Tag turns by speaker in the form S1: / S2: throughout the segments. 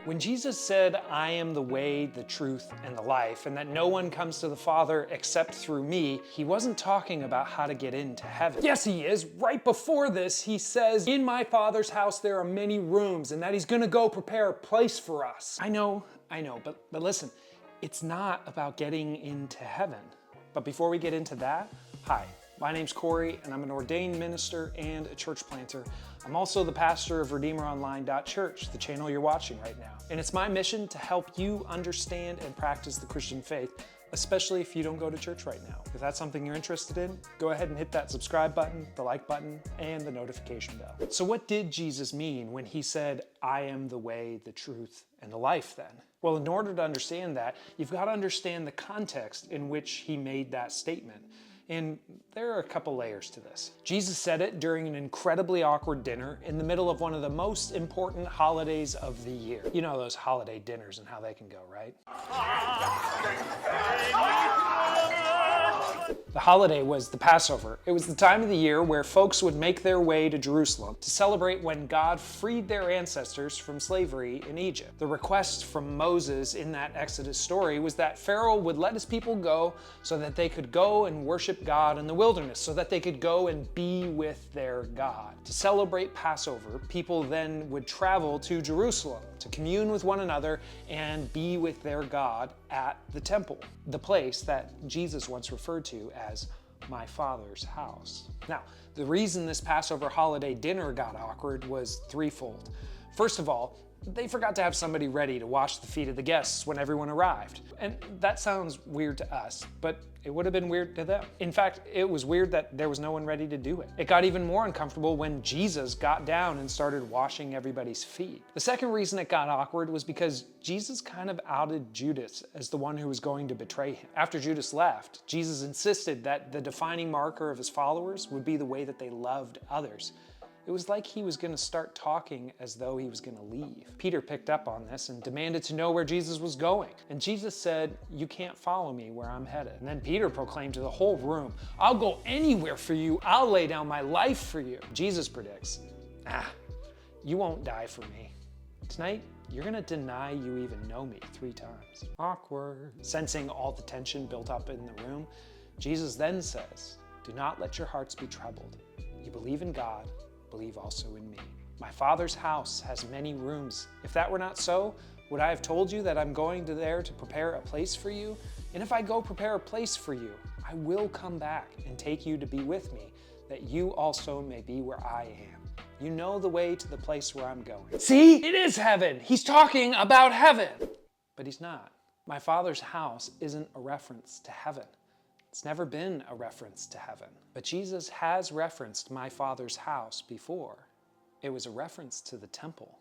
S1: When Jesus said, "I am the way, the truth, and the life," and that no one comes to the Father except through me, he wasn't talking about how to get into heaven. Yes, he is. Right before this, he says, "In my Father's house there are many rooms," and that he's gonna go prepare a place for us. I know, but listen, it's not about getting into heaven. But before we get into that, hi. My name's Corey, and I'm an ordained minister and a church planter. I'm also the pastor of RedeemerOnline.Church, the channel you're watching right now. And it's my mission to help you understand and practice the Christian faith, especially if you don't go to church right now. If that's something you're interested in, go ahead and hit that subscribe button, the like button, and the notification bell. So what did Jesus mean when he said, "I am the way, the truth, and the life" then? Well, in order to understand that, you've got to understand the context in which he made that statement. And there are a couple layers to this. Jesus said it during an incredibly awkward dinner in the middle of one of the most important holidays of the year. You know those holiday dinners and how they can go, right? The holiday was the Passover. It was the time of the year where folks would make their way to Jerusalem to celebrate when God freed their ancestors from slavery in Egypt. The request from Moses in that Exodus story was that Pharaoh would let his people go so that they could go and worship God in the wilderness, so that they could go and be with their God. To celebrate Passover, people then would travel to Jerusalem to commune with one another and be with their God at the temple, the place that Jesus once referred to as my Father's house. Now, the reason this Passover holiday dinner got awkward was threefold. First of all, they forgot to have somebody ready to wash the feet of the guests when everyone arrived. And that sounds weird to us, but it would have been weird to them. In fact, it was weird that there was no one ready to do it. It got even more uncomfortable when Jesus got down and started washing everybody's feet. The second reason it got awkward was because Jesus kind of outed Judas as the one who was going to betray him. After Judas left, Jesus insisted that the defining marker of his followers would be the way that they loved others. It was like he was going to start talking as though he was going to leave. Peter picked up on this and demanded to know where Jesus was going. And Jesus said, "You can't follow me where I'm headed." And then Peter proclaimed to the whole room, "I'll go anywhere for you. I'll lay down my life for you." Jesus predicts, "You won't die for me. Tonight, you're going to deny you even know me 3 times. Awkward. Sensing all the tension built up in the room, Jesus then says, "Do not let your hearts be troubled. You believe in God, believe also in me. My Father's house has many rooms. If that were not so, would I have told you that I'm going there to prepare a place for you? And if I go prepare a place for you, I will come back and take you to be with me, that you also may be where I am. You know the way to the place where I'm going." See, it is heaven. He's talking about heaven. But he's not. My Father's house isn't a reference to heaven. It's never been a reference to heaven. But Jesus has referenced my Father's house before. It was a reference to the temple,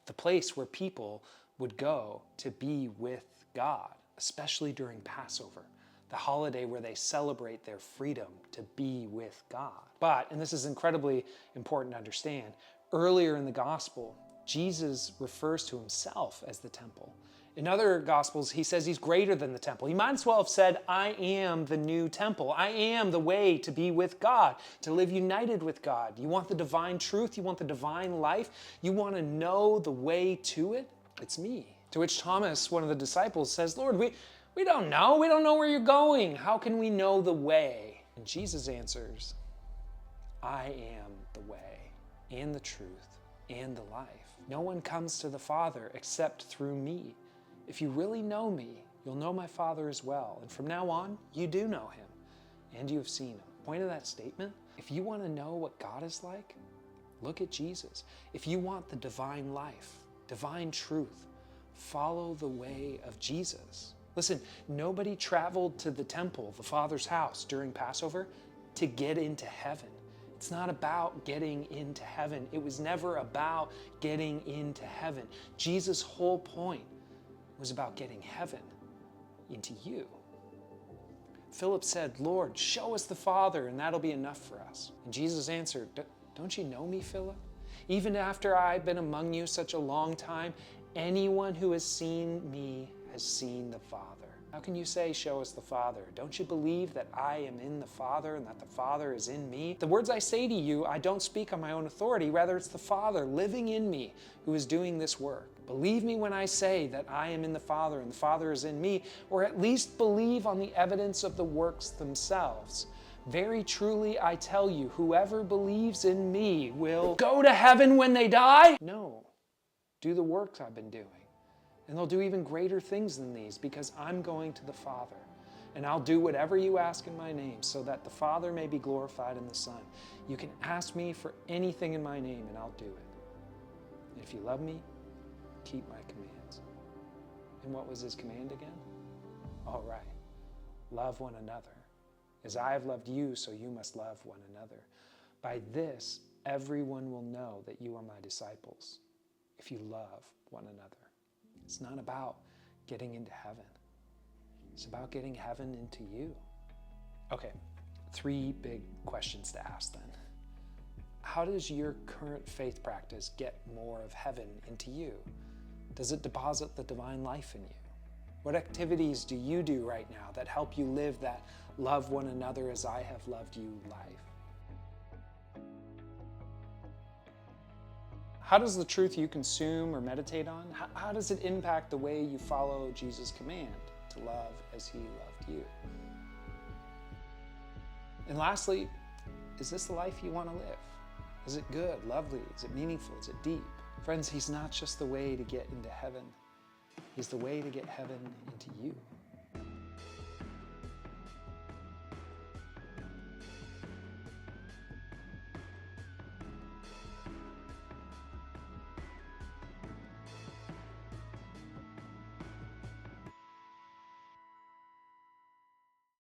S1: the place where people would go to be with God, especially during Passover, the holiday where they celebrate their freedom to be with God. But, and this is incredibly important to understand, earlier in the gospel, Jesus refers to himself as the temple. In other Gospels, he says he's greater than the temple. He might as well have said, "I am the new temple. I am the way to be with God, to live united with God." You want the divine truth? You want the divine life? You want to know the way to it? It's me. To which Thomas, one of the disciples, says, "Lord, we don't know. We don't know where you're going. How can we know the way?" And Jesus answers, "I am the way and the truth and the life. No one comes to the Father except through me. If you really know me, you'll know my Father as well. And from now on, you do know him, and you have seen him." Point of that statement, if you want to know what God is like, look at Jesus. If you want the divine life, divine truth, follow the way of Jesus. Listen, nobody traveled to the temple, the Father's house, during Passover to get into heaven. It's not about getting into heaven. It was never about getting into heaven. Jesus' whole point was about getting heaven into you. Philip said, "Lord, show us the Father, and that'll be enough for us." And Jesus answered, "Don't you know me, Philip? Even after I've been among you such a long time, anyone who has seen me has seen the Father. How can you say, 'Show us the Father'? Don't you believe that I am in the Father and that the Father is in me? The words I say to you, I don't speak on my own authority. Rather, it's the Father living in me who is doing this work. Believe me when I say that I am in the Father and the Father is in me, or at least believe on the evidence of the works themselves. Very truly I tell you, whoever believes in me will go to heaven when they die? No, do the works I've been doing. And they'll do even greater things than these, because I'm going to the Father. And I'll do whatever you ask in my name, so that the Father may be glorified in the Son. You can ask me for anything in my name, and I'll do it. And if you love me, keep my commands. And what was his command again? All right, love one another. As I have loved you, so you must love one another. By this, everyone will know that you are my disciples, if you love one another. It's not about getting into heaven. It's about getting heaven into you. Okay, 3 big questions to ask then. How does your current faith practice get more of heaven into you? Does it deposit the divine life in you? What activities do you do right now that help you live that love one another as I have loved you life? How does the truth you consume or meditate on, how does it impact the way you follow Jesus' command to love as he loved you? And lastly, is this the life you want to live? Is it good, lovely? Is it meaningful? Is it deep? Friends, he's not just the way to get into heaven. He's the way to get heaven into you.